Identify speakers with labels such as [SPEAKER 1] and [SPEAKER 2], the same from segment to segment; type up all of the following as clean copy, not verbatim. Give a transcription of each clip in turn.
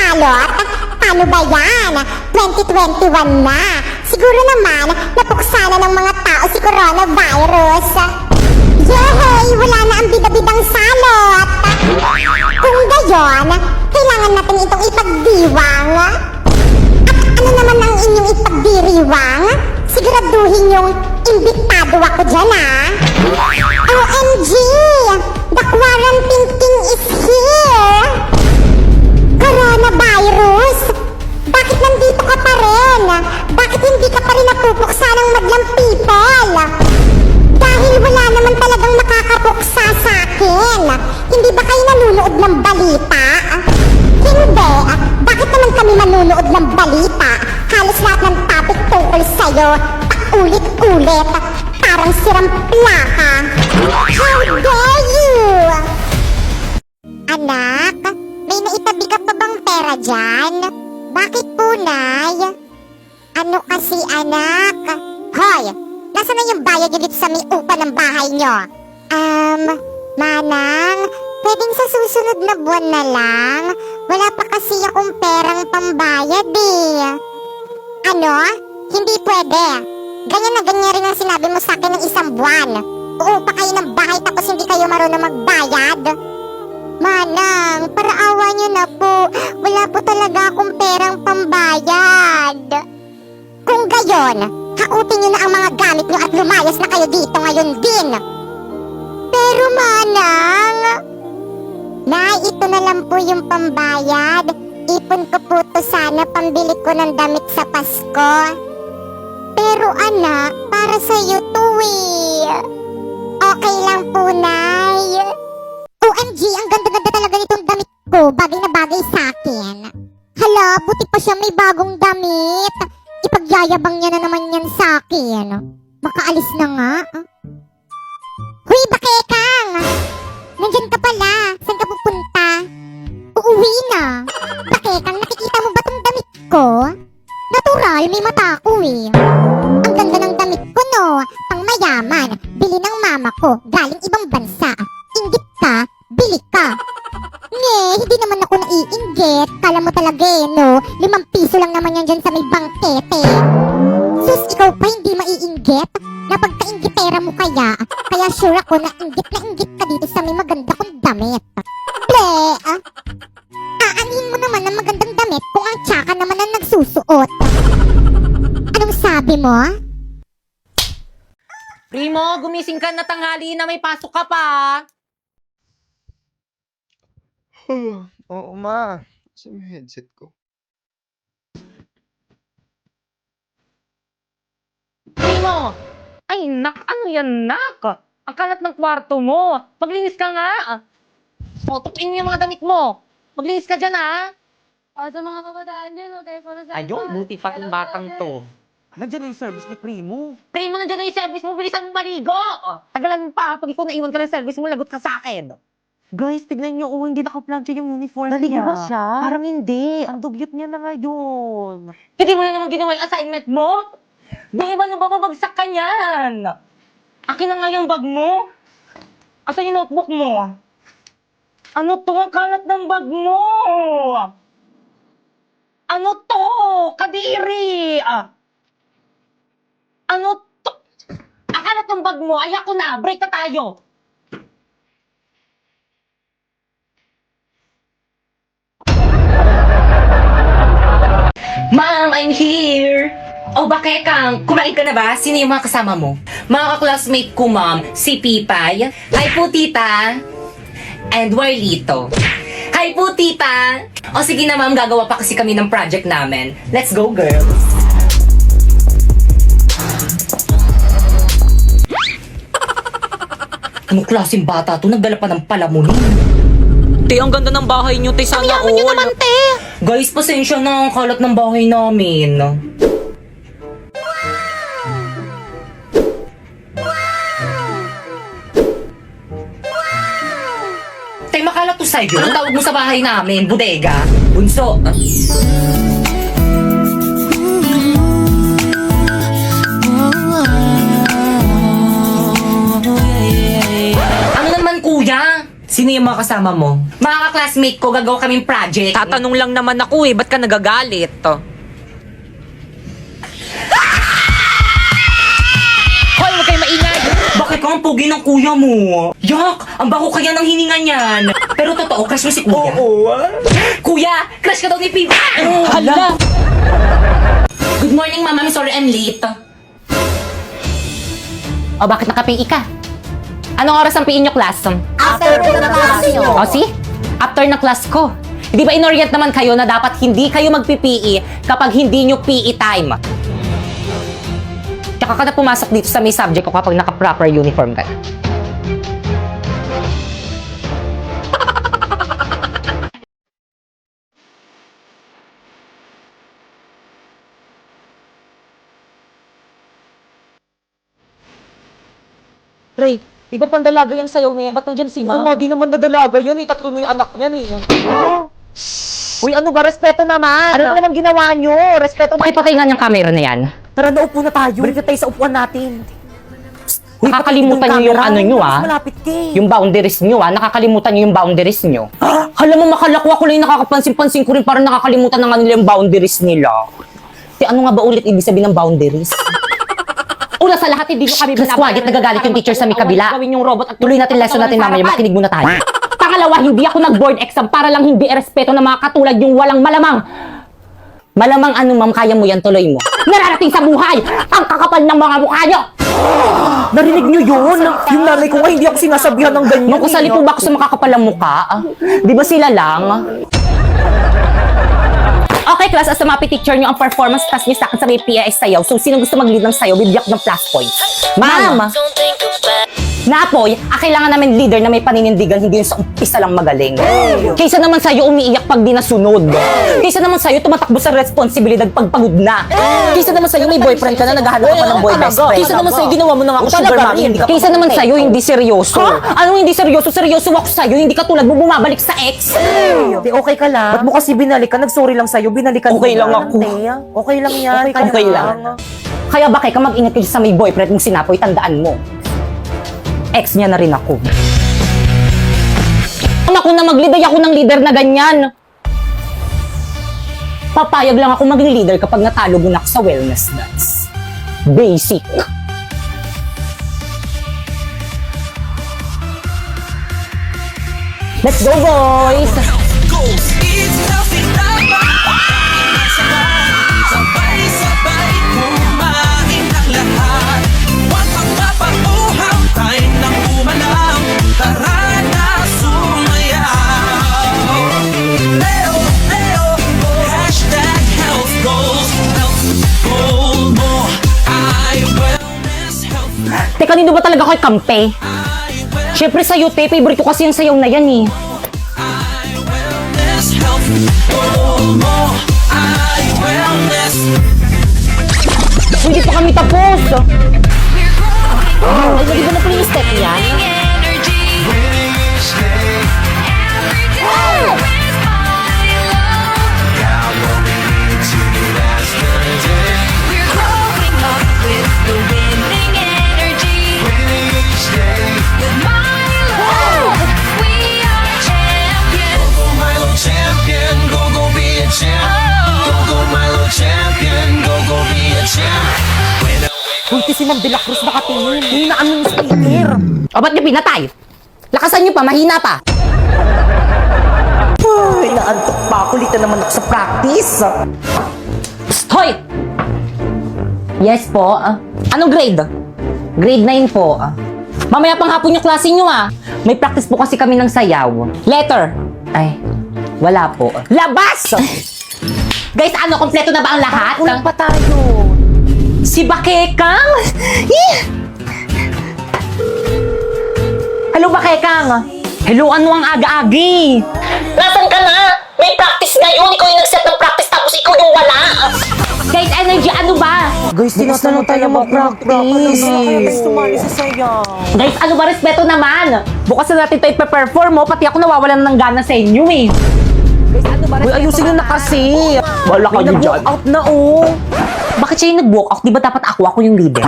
[SPEAKER 1] balot? Paano ba yan? 2021 na. Siguro naman, napuksa na ng mga tao si coronavirus. Yehey! Wala na ang bida-bidang salot. Kung gayon, kailangan natin itong ipagdiwang. At ano naman ang inyong ipagdiriwang? Siguraduhin yung imbitado ako dyan, OMG! The quarantine king is here! Coronavirus! Bakit nandito ka pa rin? Bakit hindi ka pa rin napupuksa ng madlang people? Dahil wala naman talagang makakapuksa sa akin. Hindi ba kayo nanonood ng balita? Hindi. Bakit naman kami manonood ng balita? Halos lahat ng topic tungkol sa'yo, paulit-ulit. Parang sirang plaka. How dare you? Anak, may naitabi ka pa bang pera dyan? Bakit po, Nay? Ano kasi, anak? Hoy! Nasaan na yung bayad nyo dito sa may upa ng bahay nyo? Manang, pwedeng sa susunod na buwan na lang. Wala pa kasi akong perang pambayad Ano? Hindi pwede. Ganyan na ganyan rin ang sinabi mo sa akin ng isang buwan. Uupa kayo ng bahay tapos hindi kayo marunong magbayad. Manang, para awa nyo na po. Wala po talaga akong perang pambayad. Kung gayon, hakutin nyo na ang mga gamit nyo at lumayas na kayo dito ngayon din. Pero Manang, Nay, ito na lang po yung pambayad. Ipon ko po to sana pambili ko ng damit sa Pasko. Pero anak, para sa'yo to Okay lang po, Nay. OMG, ang ganda-ganda talaga nitong damit ko. Bagay na bagay sa akin. Hala, buti pa siya may bagong damit. Ipagyayabang niya na naman yan sa akin. Makaalis na nga. Huy, Bakekang! Nandyan ka pala. Saan ka pupunta? Uuwi na. Bakekang, nakikita mo ba tong damit ko? Natural, may mata ako Ang ganda ng damit ko, no? Pang mayaman. Bili ng mama ko. Galing ibang bansa. Inggit ka, bili ka. Hindi naman ako naiinggit. Kala mo talaga no? 5 piso lang naman yan dyan sa may bangkete. Sus, ikaw pa hindi maiinggit? Napagkainggitera mo kaya? Kaya sure ako na inggit ka dito sa may maganda kong damit. Ple, aanin mo naman ang magandang damit kung ang tsaka naman ang nagsusuot. Anong sabi mo?
[SPEAKER 2] Primo, gumising ka na, tanghali na, may pasok ka pa.
[SPEAKER 3] Oo, ma. Saan yung headset ko?
[SPEAKER 2] Primo! Ay, ano yan, nak? Ang kalat ng kwarto mo. Maglinis ka nga. Tutukin mo yung mga damit mo. Maglinis ka dyan,
[SPEAKER 4] Sa mga kabataan din, okay, para sa
[SPEAKER 2] Ayun, buti pa yung batang to.
[SPEAKER 5] Nandiyan na yung service ni Primo.
[SPEAKER 2] Primo, nandiyan na yung service mo, bilisan mo maligo. Tagalan pa, pag ikaw naiwan ka ng service mo, lagot ka sa akin.
[SPEAKER 5] Guys, tignan nyo, hindi naka-plug yung uniform
[SPEAKER 2] Naligo
[SPEAKER 5] niya.
[SPEAKER 2] ba siya?
[SPEAKER 5] Parang hindi. Ang dugyot niya na ngayon.
[SPEAKER 2] Hindi mo na naman ginawa yung assignment mo? Di ba na ba mabagsak ka niyan? Akin na nga yung bag mo. Asan yung notebook mo? Ano to? Ang kalat ng bag mo. Ano to? Kadiri. Ano to? Ang kalat ng bag mo. Ayak ko na. Break na tayo.
[SPEAKER 6] Ma'am, I'm here! O Bakekang, kumain ka na ba? Sino yung mga kasama mo? Mga ka-classmate ko, ma'am, si Pipay. Hi po, tita! And Warlito. Hi po, tita! O sige na, ma'am, gagawa pa kasi kami ng project namin. Let's go, girls! Anong klaseng bata to? Nagdala pa ng palamunin.
[SPEAKER 2] Te, ang ganda ng bahay niyo, te. Sana all.
[SPEAKER 6] Nyo naman, te! Guys, pasensya na ang kalat ng bahay namin. Tay, makalat to sa'yo. Anong tawag mo sa bahay namin? Bodega? Bunso? Ano naman, kuya? Sino yung mga kasama mo? Mga ka-classmate ko, gagawa kaming project.
[SPEAKER 2] Tatanong lang naman ako eh, ba't ka nagagalit? Hoy, huwag kayo maingay!
[SPEAKER 6] Bakit ka ang pugi ng kuya mo? Yak! Ang baho kaya ng hininga niyan. Pero totoo, crush mo si kuya? Kuya, crush ka daw ni Pipa!
[SPEAKER 2] Hala!
[SPEAKER 6] Good morning, mama. I'm sorry I'm late.
[SPEAKER 2] O, bakit naka-PE ka? Anong oras ang PE nyo, class?
[SPEAKER 1] After po na klase nyo.
[SPEAKER 2] O, see? After na class ko. Di ba inorient naman kayo na dapat hindi kayo magpi-PE kapag hindi nyo PE time? Tsaka ka na pumasok dito sa may subject ko kapag naka-proper uniform ka na. Ray, di ba pandalaga yan sa'yo niya? Ba't nandiyan si Ma?
[SPEAKER 5] Oo, di naman nadalaga yun eh. Tatlo na yung anak niyan eh. Uy, ano ba? Respeto naman. Ano naman ginawa nyo? Respeto na.
[SPEAKER 2] Pakipatay nga niyang camera na yan.
[SPEAKER 5] Tara, naupo na tayo. Balik na tayo sa upuan natin.
[SPEAKER 2] Nakakalimutan niyo yung ano nyo
[SPEAKER 5] Mas
[SPEAKER 2] ah.
[SPEAKER 5] malapit ka eh.
[SPEAKER 2] Yung boundaries nyo ah. Nakakalimutan niyo yung boundaries nyo. Hala mo, makalakwa ko lang yung nakakapansin-pansin ko rin parang nakakalimutan na nga nila yung boundaries nila. Ano nga ba ulit ibig sabihin ng boundaries? Una sa lahat, hindi nyo kami binabayaran. Nagagalit yung teacher sa may kabila. Gawin yung robot at tuloy natin lesson natin mamaya. Makinig muna tayo. Pangalawa, hindi ako nag-board exam para lang hindi erespeto ng mga katulad yung walang malamang. Malamang ano ma'am, kaya mo yan, tuloy mo. Nararating sa buhay, ang kakapal ng mga mukha nyo!
[SPEAKER 5] Narinig nyo yun? Yung nanay ko nga hindi ako sinasabihan ng ganyan.
[SPEAKER 2] Makusali po ba ako sa makakapal ng mukha? Di ba sila lang? Okay, class, as a mapi teacher nyo, ang performance task nyo sa akin sa may PIS sayaw. So, sino gusto mag-lead ng sayaw, bibigyak ng plus points? Ma'am! Napoy, kailangan namin leader na may paninindigan, hindi yung sa umpisa lang magaling. Kaysa naman sa'yo umiiyak pag di nasunod. Kaysa naman sa'yo tumatakbo sa responsibilidad pag pagod na. Kaysa naman sa'yo may boyfriend ka na, naghahanap ka pa ng boy best friend. Kaysa naman sa'yo ginawa mo na nga ako sugar mommy, hindi ka. Kaysa naman sa'yo hindi seryoso. Anong hindi seryoso? Seryoso ako sa'yo, hindi ka tulad mo bumabalik sa ex.
[SPEAKER 5] Di okay ka lang? Ba't mo kasi binalik ka? Nag-sorry lang sa'yo, binalikan
[SPEAKER 2] Okay
[SPEAKER 5] mo
[SPEAKER 2] lang
[SPEAKER 5] na.
[SPEAKER 2] ako.
[SPEAKER 5] Okay lang yan.
[SPEAKER 2] Okay lang. Kaya bakit ka mag-ingat kayo sa may boyfriend mong sinapoy, tandaan mo. Ex niya na rin ako. Ako na mag-lead, ay ako ng leader na ganyan. Papayag lang ako maging leader kapag natalo mo na ako sa wellness dance. Basic. Let's go, boys!
[SPEAKER 7] Sabay-sabay kumain ang lahat. Huwag magpapamuhang tayo ng umalam. Tara na sumayaw. Leo, Leo, hashtag health goals. Health goal mo ay wellness health.
[SPEAKER 2] Teka, nino ba talaga ako'y kampe? Siyempre sa'yo, te. Favorite ko kasi yung sayaw na yan, eh.
[SPEAKER 7] Ay wellness health goal mo ay wellness.
[SPEAKER 2] Hindi pa kami tapos. Ay, hindi ba na pala yung step yan?
[SPEAKER 7] Milo champion, go go be a champ. Go go Milo champion, go go be a champ.
[SPEAKER 5] Uy, si Ma'am De La Cruz nakatingin. Hinaan mo yung speaker.
[SPEAKER 2] O, ba't niyo pinatay? Lakasan niyo pa, mahina pa.
[SPEAKER 5] Ay, naantok pa. Kulitan naman ako sa practice.
[SPEAKER 2] Psst, hoy! Yes po. Anong grade? Grade 9 po. Mamaya pang hapon yung klase nyo ah. May practice po kasi kami ng sayaw. Letter. Ay, wala po. Labas! Guys, ano? Kompleto na ba ang lahat?
[SPEAKER 5] Kulang pa tayo.
[SPEAKER 2] Si Bakekang! Hello, Bakekang! Hello, ano ang aga-agi? Nasaan ka na? May practice ngayon. Ikaw yung nag-set ng practice tapos ikaw yung wala. Guys, energy, ano ba?
[SPEAKER 5] Guys, tinatanong tayo mag-practice. Guys, tumali sa sayaw.
[SPEAKER 2] Guys, ano ba? Respeto naman. Bukas na natin tayo pe-perform mo. Pati ako nawawalan ng gana sa inyo eh.
[SPEAKER 5] Guys, ano ba? Uy, ayusin nyo na kasi. Wala kayo dyan. Out na, oh.
[SPEAKER 6] Bakit siya yung nag-walk out? Di ba dapat ako yung leader?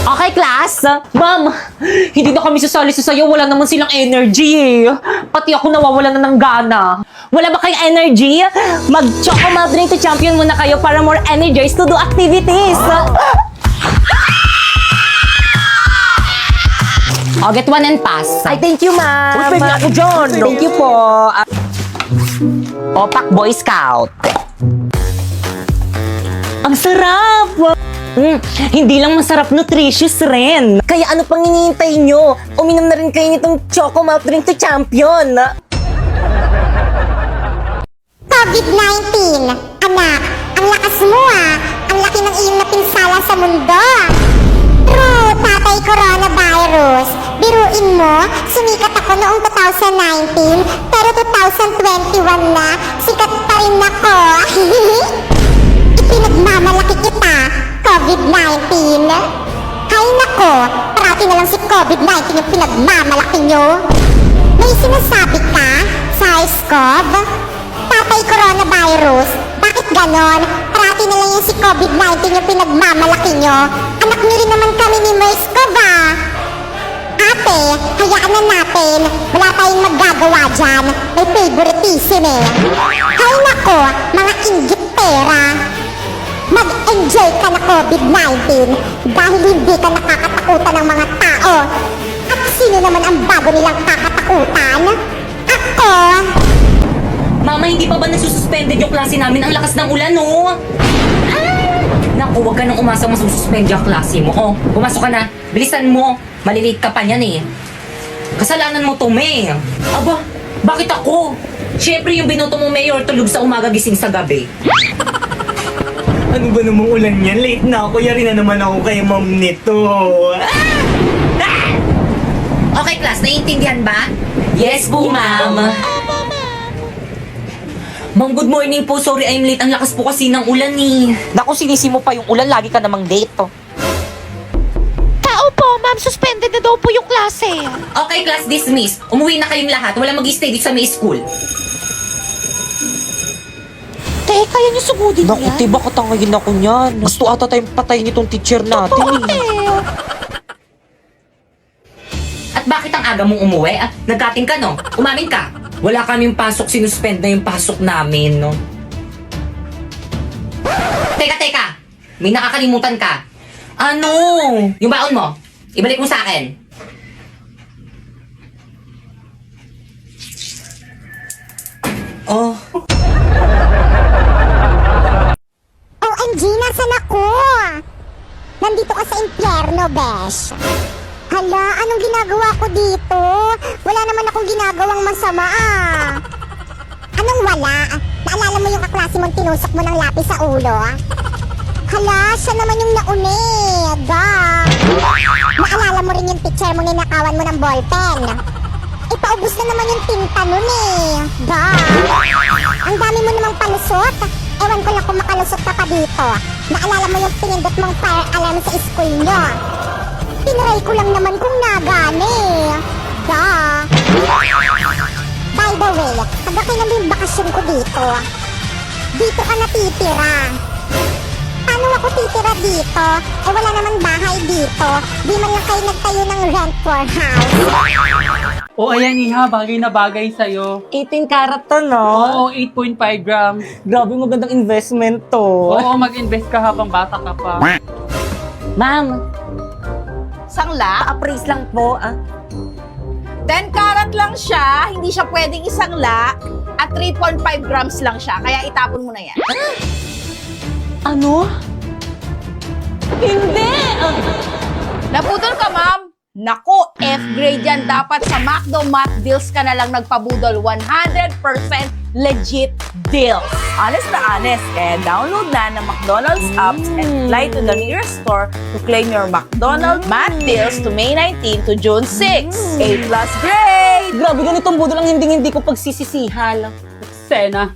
[SPEAKER 6] Okay, class.
[SPEAKER 5] Ma'am, hindi na kami sasali sa sayo. Wala naman silang energy eh. Pati ako nawawala na ng gana.
[SPEAKER 6] Wala ba kayong energy? Mag-choco malt drink to champion muna kayo para more energized to do activities. Oh, get one and pass.
[SPEAKER 5] Ay, thank you, ma'am.
[SPEAKER 6] Uy, pwede ako dyan.
[SPEAKER 5] Thank you po.
[SPEAKER 6] Opak Boy Scout. Ang sarap! Hindi lang masarap, nutritious rin.
[SPEAKER 5] Kaya ano pang hinihintay nyo? Uminom na rin kayo nitong Choco Malt Drink to Champion.
[SPEAKER 1] COVID-19. Anak, ang lakas mo ah. Ang laki ng iyong napinsala sa mundo. True, Tatay Coronavirus. Biruin mo, sumikat ako noong 2019, pero 2021 na, sikat pa rin ako. Ipinagmamalaki kita, COVID-19. Hay nako, parati na lang si COVID-19 yung pinagmamalaki nyo. May sinasabi ka, SARS-CoV? Tatay Coronavirus, bakit ganon? Parati na lang yung si COVID-19 yung pinagmamalaki nyo. Anak nyo rin naman kami ni MERS-CoV ah. Ate, hayaan na natin. Wala tayong magagawa dyan. May favoritism eh. Hay nako, mga inggit pera. Mag-enjoy ka na COVID-19 dahil hindi ka nakakatakutan ng mga tao. At sino naman ang bago nilang kakatakutan? Ako!
[SPEAKER 6] Mama, hindi pa ba nasususpended yung klase namin? Ang lakas ng ulan, no? Naku, huwag ka nang umasa masususpend yung klase mo. Oh, pumasok ka na. Bilisan mo. Malilate ka pa niyan eh. Kasalanan mo to, May. Aba, bakit ako? Siyempre yung binoto mo, Mayor, tulog sa umaga, gising sa gabi.
[SPEAKER 2] Ano ba namang ulan yan? Late na ako. Yari na naman ako kay ma'am nito.
[SPEAKER 6] Okay, class, naiintindihan ba? Yes po, ma'am. Ma'am, good morning po. Sorry, I'm late. Ang lakas po kasi ng ulan eh.
[SPEAKER 5] Naku, sinisi mo pa yung ulan. Lagi ka namang date, oh.
[SPEAKER 8] Tao po, ma'am. Suspended na daw po yung klase.
[SPEAKER 6] Okay, class, dismiss. Umuwi na kayong lahat. Wala mag-stay dito sa may school.
[SPEAKER 8] Te, kaya niyo sugudin
[SPEAKER 5] Naku,
[SPEAKER 8] yan?
[SPEAKER 5] tiba katangayin ako niyan. Gusto ata tayong patayin itong teacher natin, eh.
[SPEAKER 6] At bakit ang aga mong umuwi? Ah, nagkating ka, no? Umamin ka. Wala kaming pasok, sinuspend na yung pasok namin, no? Teka! May nakakalimutan ka. Ano? Yung baon mo, ibalik mo sa akin. Oh,
[SPEAKER 1] OMG, nasan ako? Nandito ka sa impyerno, besh. Hala, anong ginagawa ko dito? Wala naman akong ginagawang masama ah. Anong wala? Naalala mo yung kaklase mong tinusok mo ng lapis sa ulo? Hala, siya naman yung nauni. Naalala mo rin yung teacher mo ninakawan mo ng ballpen. Ipaubos na naman yung tinta nun eh. Ang dami mo namang palusot. Ewan ko lang kung makalusot ka pa dito. Naalala mo yung pinindot mong fire alarm sa school nyo. Tinry ko lang naman kung nagani. By the way, hanggang kailan ba yung bakasyon ko dito? Dito ka natitira. Paano ako titira dito? Eh wala namang bahay dito. Di man lang kayo nagtayo ng rent for house.
[SPEAKER 9] O ayan Iha, bagay na bagay sa'yo.
[SPEAKER 5] 18 karat to, no?
[SPEAKER 9] Oo, 8.5 grams.
[SPEAKER 5] Grabe, magandang investment to.
[SPEAKER 9] Oo, mag-invest ka habang bata ka pa.
[SPEAKER 5] Ma'am,
[SPEAKER 8] Sangla?
[SPEAKER 5] appraise lang po, ah.
[SPEAKER 8] 10 karat lang siya, hindi siya pwedeng isangla, at 3.5 grams lang siya, kaya itapon mo na yan.
[SPEAKER 5] Ano? Hindi!
[SPEAKER 8] Naputol ka, ma'am? Naku, F-grade yan. Dapat sa McDo Math Deals ka na lang nagpabudol. 100% legit deals. Honest na honest. Kaya download na ng McDonald's apps and fly to the nearest store to claim your McDonald's Math Deals to May 19 to June 6. A+ grade!
[SPEAKER 5] Grabe, ganitong budol ang hindi ko pagsisisihan.
[SPEAKER 9] Sena,